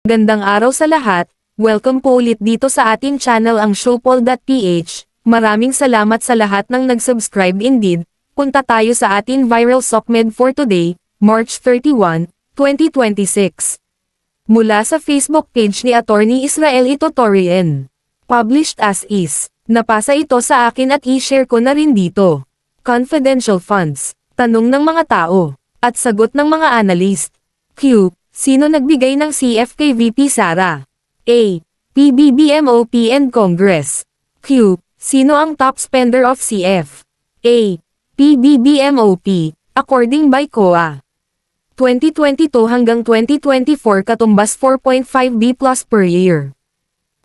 Gandang araw sa lahat, welcome po ulit dito sa ating channel ang Showpoll.ph. Maraming salamat sa lahat ng nag-subscribe indeed. Punta tayo sa ating viral SOCMED for today, March 31, 2026. Mula sa Facebook page ni Attorney Israel Itotorien. Published as is. Napasa ito sa akin at i-share ko na rin dito. Confidential funds. Tanong ng mga tao. At sagot ng mga analyst. Q. Sino nagbigay ng CF kay VP Sara? A. PBBMOP and Congress. Q. Sino ang top spender of CF? A. PBBMOP, according by COA. 2022 hanggang 2024 katumbas 4.5B plus per year.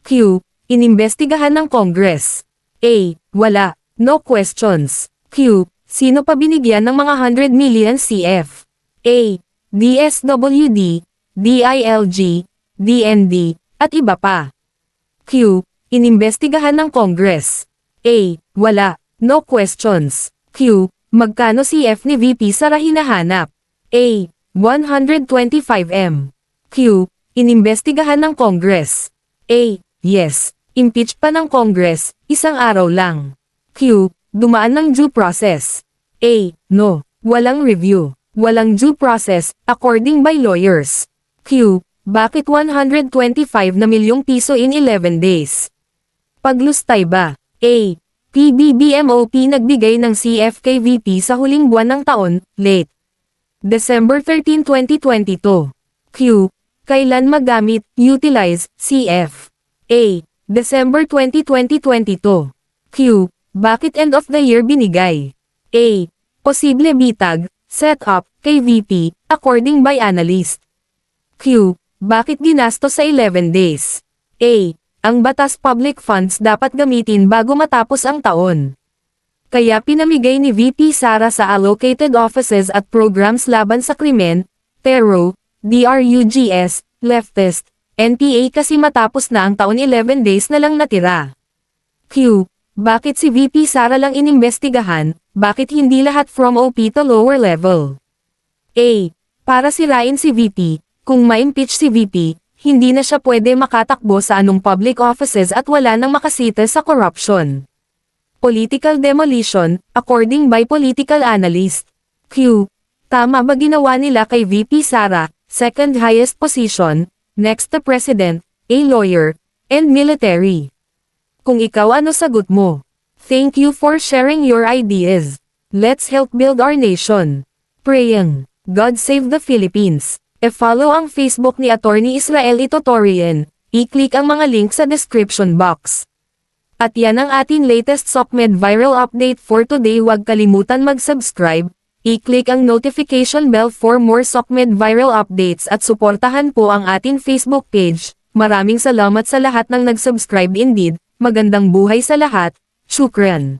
Q. Inimbestigahan ng Congress. A. Wala, no questions. Q. Sino pa binigyan ng mga 100 million CF? A. DSWD, DILG, DND, at iba pa. Q. Inimbestigahan ng Congress. A. Wala, no questions. Q. Magkano CF ni VP Sara hinahanap? A. 125M. Q. Inimbestigahan ng Congress. A. Yes. Impeach pa ng Congress, isang araw lang. Q. Dumaan ng due process. A. No. Walang review. Walang due process, according by lawyers. Q. Bakit 125 na milyong piso in 11 days? Paglustay ba? A. PBBMOP nagbigay ng CF kay VP sa huling buwan ng taon, late. December 13, 2022. Q. Kailan magamit, utilize, CF? A. December 20, 2022. Q. Bakit end of the year binigay? A. Posible bitag, set up, kay VP, according by analyst. Q. Bakit ginastos sa 11 days? A. Ang batas public funds dapat gamitin bago matapos ang taon. Kaya pinamigay ni VP Sara sa allocated offices at programs laban sa krimen, terror, DRUGS, leftist, NPA kasi matapos na ang taon 11 days na lang natira. Q. Bakit si VP Sara lang inimbestigahan, bakit hindi lahat from OP to lower level? A. Para sirain si VP, kung ma-impeach si VP, hindi na siya pwede makatakbo sa anong public offices at wala nang makasita sa corruption. Political demolition, according by political analyst. Q. Tama ba ginawa nila kay VP Sara, second highest position, next to president, a lawyer, and military? Kung ikaw ano sagot mo? Thank you for sharing your ideas. Let's help build our nation. Praying, God save the Philippines. E-follow ang Facebook ni Attorney Israel Itotorien. I-click ang mga link sa description box. At yan ang ating latest SOCMED viral update for today. Huwag kalimutan mag-subscribe. I-click ang notification bell for more SOCMED viral updates at suportahan po ang ating Facebook page. Maraming salamat sa lahat ng nag-subscribe indeed. Magandang buhay sa lahat. Shukran.